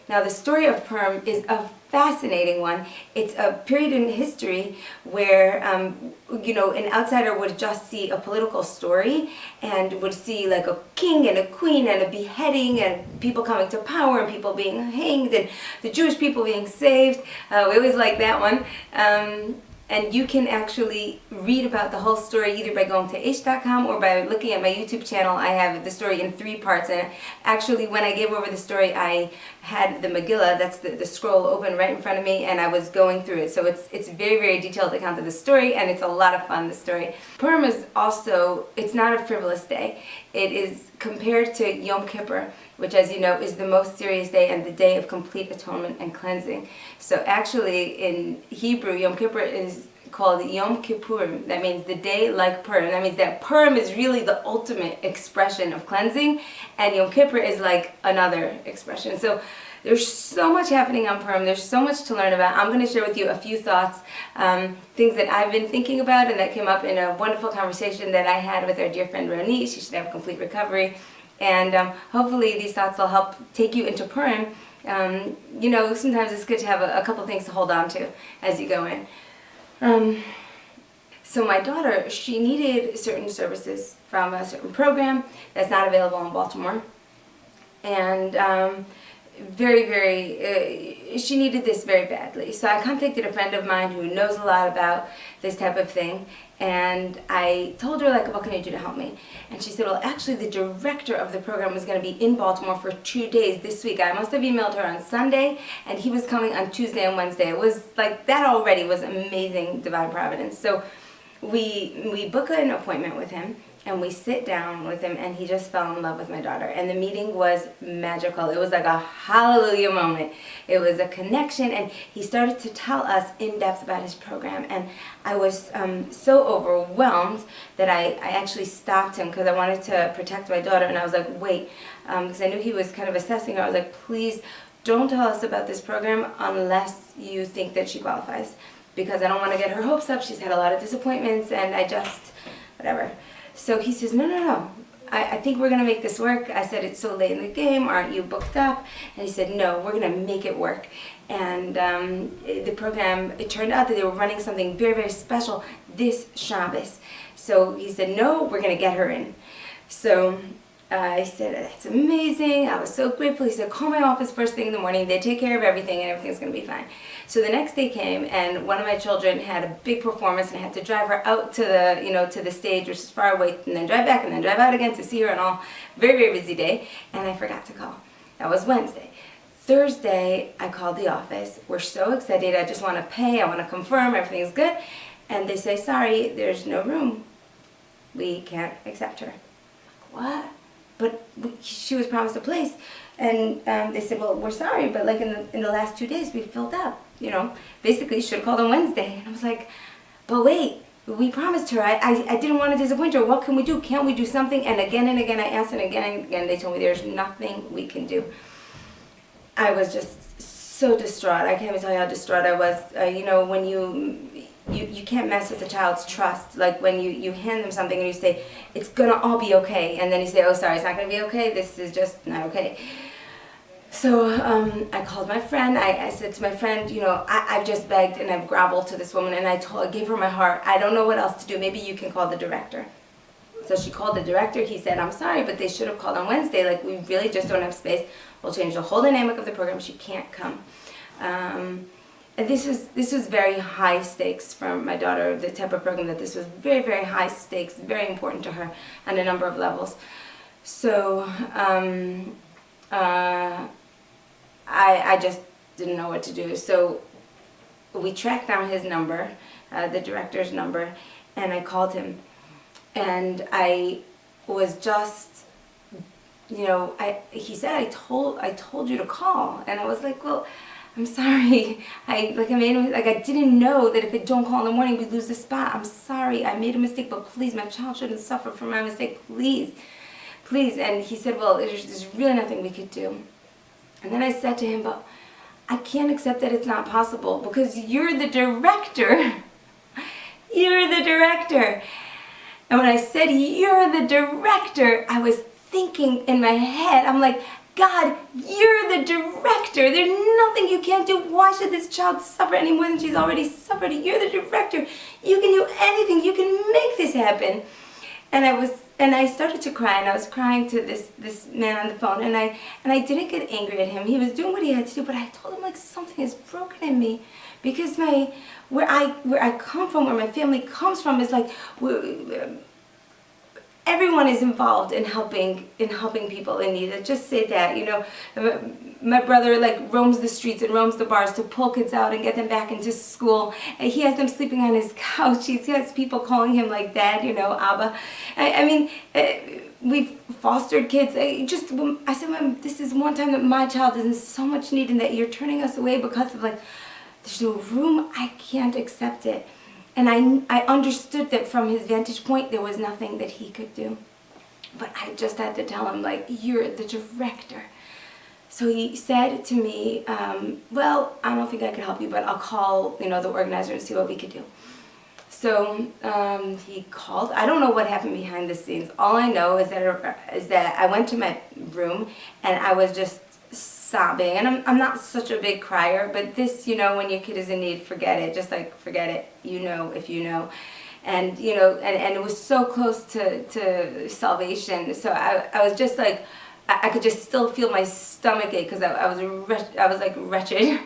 Now the story of Purim is a fascinating one. It's a period in history where, an outsider would just see a political story and would see like a king and a queen and a beheading and people coming to power and people being hanged and the Jewish people being saved. We always like that one. And you can actually read about the whole story either by going to ish.com or by looking at my YouTube channel. I have the story in 3 parts. And actually, when I gave over the story, I had the Megillah, that's the scroll, open right in front of me, and I was going through it. So it's very, very detailed account of the story, and it's a lot of fun, the story. Purim is also, it's not a frivolous day. It is compared to Yom Kippur, which, as you know, is the most serious day and the day of complete atonement and cleansing. So actually, in Hebrew, Yom Kippur is called Yom Kippurim. That means the day like Purim. That means that Purim is really the ultimate expression of cleansing, and Yom Kippur is like another expression. So there's so much happening on Purim. There's so much to learn about. I'm going to share with you a few thoughts, things that I've been thinking about and that came up in a wonderful conversation that I had with our dear friend Roni. She should have complete recovery. And hopefully these thoughts will help take you into Purim. Sometimes it's good to have a couple things to hold on to as you go in. So my daughter, she needed certain services from a certain program that's not available in Baltimore. And she needed this very badly. So I contacted a friend of mine who knows a lot about this type of thing, and I told her, what can I do to help me? And she said, well, actually the director of the program was going to be in Baltimore for 2 days this week. I must have emailed her on Sunday, and he was coming on Tuesday and Wednesday. It was that already was amazing divine providence. So we book an appointment with him, and we sit down with him, and he just fell in love with my daughter. And the meeting was magical. It was like a hallelujah moment. It was a connection, and he started to tell us in depth about his program. And I was so overwhelmed that I actually stopped him because I wanted to protect my daughter. And I was like, wait, because I knew he was kind of assessing her. I was like, please don't tell us about this program unless you think that she qualifies, because I don't want to get her hopes up. She's had a lot of disappointments, and whatever. So he says, no, I think we're going to make this work. I said, it's so late in the game, aren't you booked up? And he said, no, we're going to make it work. And the program, it turned out that they were running something very, very special this Shabbos. So he said, no, we're going to get her in. So I said, that's amazing. I was so grateful. He said, call my office first thing in the morning. They take care of everything, and everything's going to be fine. So the next day came, and one of my children had a big performance, and I had to drive her out to the stage, which is far away, and then drive back, and then drive out again to see her, and all. Very, very busy day, and I forgot to call. That was Wednesday. Thursday, I called the office. We're so excited. I just want to pay. I want to confirm everything's good. And they say, sorry, there's no room. We can't accept her. What? But she was promised a place. And they said, well, we're sorry, but in the last 2 days, we filled up. Basically, you should have called on Wednesday. And I was like, but wait, we promised her. I didn't want to disappoint her. What can we do? Can't we do something? And again I asked, and again, they told me there's nothing we can do. I was just so distraught. I can't even tell you how distraught I was. When you can't mess with a child's trust. Like when you hand them something and you say, it's going to all be okay. And then you say, oh, sorry, it's not going to be okay. This is just not okay. So I called my friend. I said to my friend, I've just begged and I've groveled to this woman, and I gave her my heart. I don't know what else to do. Maybe you can call the director. So she called the director. He said, I'm sorry, but they should have called on Wednesday. We really just don't have space. We'll change the whole dynamic of the program. She can't come. And this was very high stakes for my daughter, the type of program that this was very, very high stakes, very important to her on a number of levels. So I just didn't know what to do. So we tracked down his number, the director's number, and I called him. And I was just, he said, I told you to call. And I was like, well, I'm sorry. I didn't know that if I don't call in the morning, we'd lose the spot. I'm sorry. I made a mistake, but please, my child shouldn't suffer from my mistake. Please. And he said, well, there's really nothing we could do. And then I said to him, but I can't accept that it's not possible because you're the director. You're the director. And when I said, you're the director, I was thinking in my head, I'm like, God, you're the director. There's nothing you can't do. Why should this child suffer any more than she's already suffered? You're the director. You can do anything. You can make this happen. And I started to cry, and I was crying to this man on the phone, and I didn't get angry at him. He was doing what he had to do, but I told him, like, something is broken in me, because where I come from, where my family comes from, is like everyone is involved in helping people in need. I just say that, you know, my brother like roams the streets and roams the bars to pull kids out and get them back into school. And he has them sleeping on his couch. He has people calling him like dad, you know, Abba. I mean, we've fostered kids. I said, Mom, this is one time that my child is in so much need, and that you're turning us away because of, like, there's no room. I can't accept it. And I understood that from his vantage point, there was nothing that he could do. But I just had to tell him, like, you're the director. So he said to me, well, I don't think I could help you, but I'll call, you know, the organizer and see what we could do. So he called. I don't know what happened behind the scenes. All I know is that I went to my room, and I was just sobbing. And I'm not such a big crier, but this, you know, when your kid is in need, forget it. Just like, forget it. You know, if you know. And, you know, and it was so close to salvation. So I was just like, I could just still feel my stomach ache, because I was like wretched.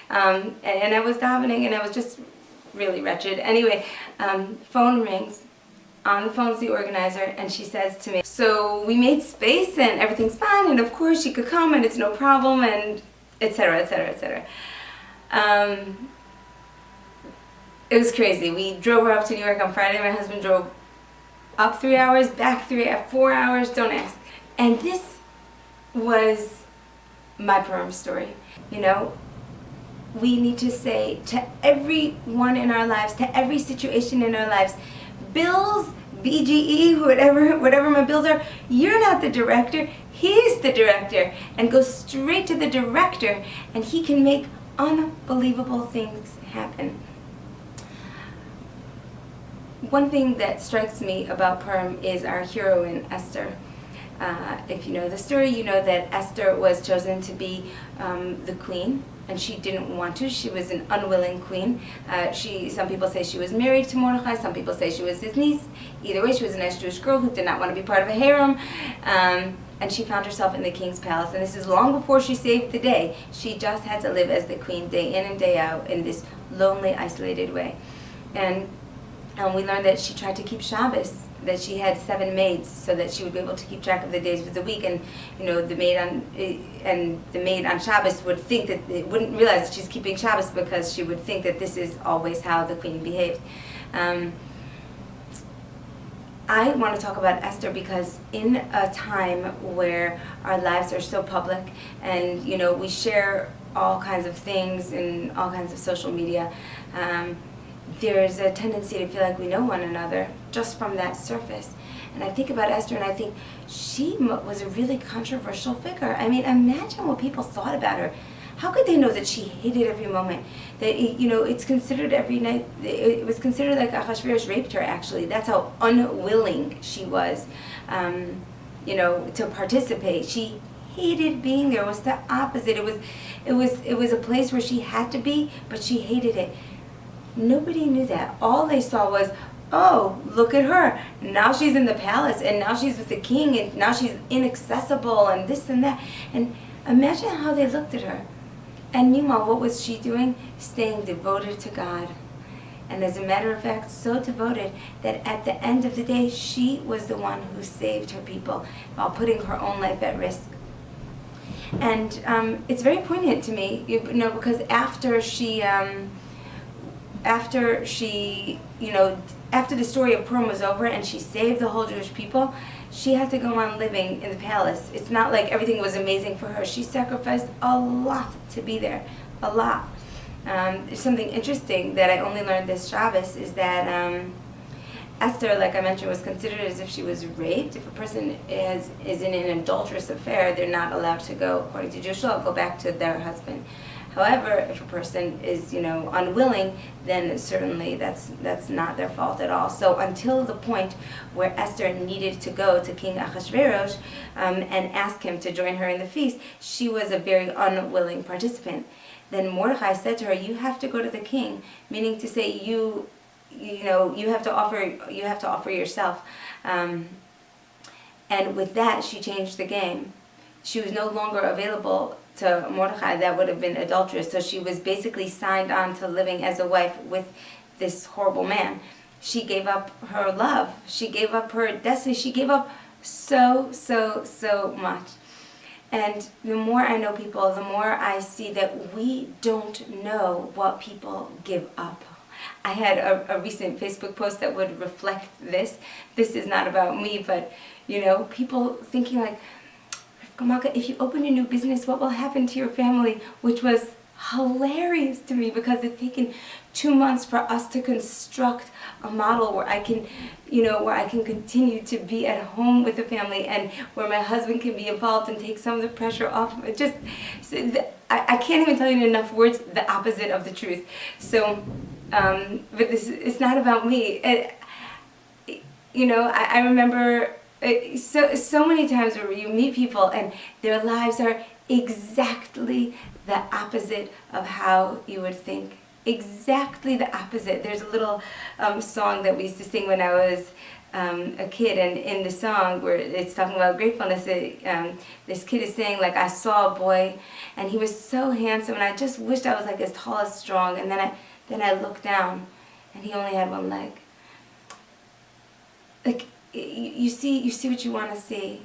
And I was davening, and I was just really wretched. Anyway, phone rings. On the phone's the organizer, and she says to me, so we made space, and everything's fine, and of course she could come, and it's no problem, and etc., etc., etc. It was crazy. We drove her up to New York on Friday. My husband drove up 3 hours, back 4 hours, don't ask. And this was my Purim story. You know, we need to say to everyone in our lives, to every situation in our lives, bills, BGE, whatever my bills are, you're not the director, he's the director. And go straight to the director, and he can make unbelievable things happen. One thing that strikes me about Purim is our heroine, Esther. If you know the story, you know that Esther was chosen to be the queen, and she didn't want to. She was an unwilling queen. Some people say she was married to Mordechai, some people say she was his niece. Either way, she was a nice Jewish girl who did not want to be part of a harem, and she found herself in the king's palace. And this is long before she saved the day. She just had to live as the queen day in and day out in this lonely, isolated way. And we learned that she tried to keep Shabbos, that she had 7 maids so that she would be able to keep track of the days of the week. And you know, the maid on Shabbos would think that they wouldn't realize that she's keeping Shabbos, because she would think that this is always how the queen behaved. I want to talk about Esther because in a time where our lives are so public, and you know, we share all kinds of things in all kinds of social media, there's a tendency to feel like we know one another just from that surface. And I think about Esther, and I think she was a really controversial figure. I mean, imagine what people thought about her. How could they know that she hated every moment? That, you know, it's considered every night, it was considered like Ahasuerus raped her, actually. That's how unwilling she was, you know, to participate. She hated being there. It was the opposite. It was a place where she had to be, but she hated it. Nobody knew that. All they saw was, oh, look at her. Now she's in the palace, and now she's with the king, and now she's inaccessible, and this and that. And imagine how they looked at her. And meanwhile, what was she doing? Staying devoted to God. And as a matter of fact, so devoted that at the end of the day, she was the one who saved her people while putting her own life at risk. And it's very poignant to me, you know, because after the story of Purim was over and she saved the whole Jewish people, she had to go on living in the palace. It's not like everything was amazing for her. She sacrificed a lot to be there, a lot. There's something interesting that I only learned this Shabbos, is that Esther, like I mentioned, was considered as if she was raped. If a person is in an adulterous affair, they're not allowed to go, according to Jewish law, go back to their husband. However, if a person is, unwilling, then certainly that's not their fault at all. So until the point where Esther needed to go to King Ahasuerus and ask him to join her in the feast, she was a very unwilling participant. Then Mordechai said to her, "You have to go to the king," meaning to say you have to offer yourself. And with that, she changed the game. She was no longer available to Mordechai. That would have been adulterous. So she was basically signed on to living as a wife with this horrible man. She gave up her love. She gave up her destiny. She gave up so much. And the more I know people, the more I see that we don't know what people give up. I had a recent Facebook post that would reflect this. This is not about me, but, people thinking like, Malka, if you open a new business, what will happen to your family? Which was hilarious to me because it's taken 2 months for us to construct a model where I can, continue to be at home with the family and where my husband can be involved and take some of the pressure off. It just, I can't even tell you in enough words the opposite of the truth. So, but it's not about me. I remember so many times where you meet people and their lives are exactly the opposite of how you would think. Exactly the opposite. There's a little song that we used to sing when I was a kid, and in the song where it's talking about gratefulness, this kid is saying, like, I saw a boy and he was so handsome and I just wished I was like as tall as strong, and then I looked down and he only had one leg. Like, you see what you want to see,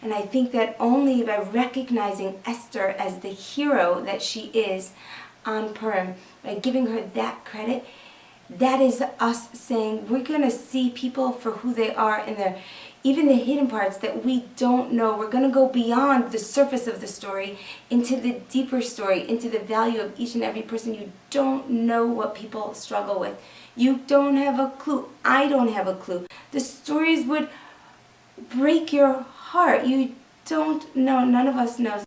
And I think that only by recognizing Esther as the hero that she is on Purim, by giving her that credit, that is us saying we're going to see people for who they are in even the hidden parts that we don't know. We're going to go beyond the surface of the story into the deeper story, into the value of each and every person. You don't know what people struggle with. You don't have a clue. I don't have a clue. The stories would break your heart. You don't know. None of us knows.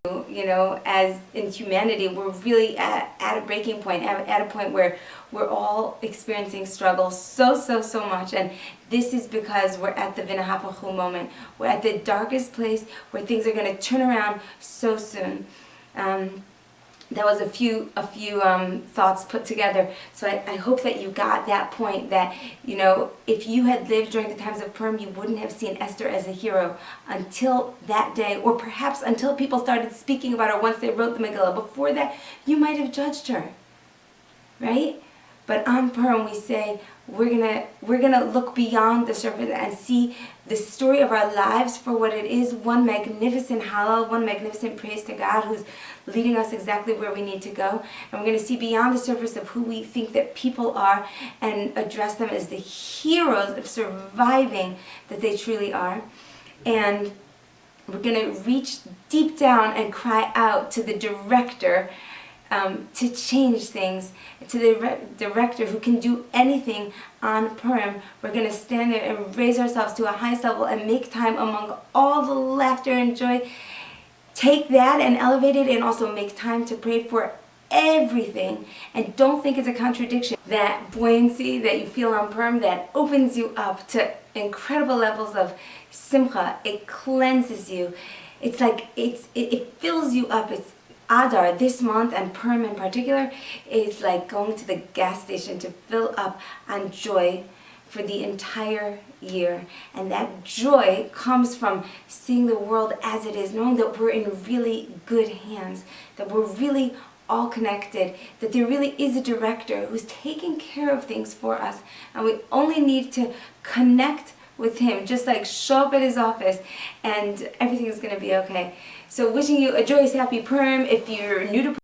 As in humanity, we're really at a breaking point, at a point where we're all experiencing struggle so much. And this is because we're at the Vinahapachu moment. We're at the darkest place where things are going to turn around so soon. That was a few thoughts put together. So I hope that you got that point, that, if you had lived during the times of Purim, you wouldn't have seen Esther as a hero until that day, or perhaps until people started speaking about her once they wrote the Megillah. Before that, you might have judged her, right? But on Purim, we say we're gonna look beyond the surface and see the story of our lives for what it is, one magnificent Hallel, one magnificent praise to God who's leading us exactly where we need to go. And we're going to see beyond the surface of who we think that people are and address them as the heroes of surviving that they truly are. And we're going to reach deep down and cry out to the director to change things, to the director who can do anything on Purim. We're going to stand there and raise ourselves to a highest level and make time among all the laughter and joy. Take that and elevate it, and also make time to pray for everything. And don't think it's a contradiction. That buoyancy that you feel on Purim, that opens you up to incredible levels of simcha. It cleanses you. It's like it fills you up. It's Adar this month, and Purim in particular, is like going to the gas station to fill up on joy for the entire year. And that joy comes from seeing the world as it is, knowing that we're in really good hands, that we're really all connected, that there really is a director who's taking care of things for us, and we only need to connect with him, just like show up at his office, and everything is going to be okay. So wishing you a joyous, happy Purim. If you're new to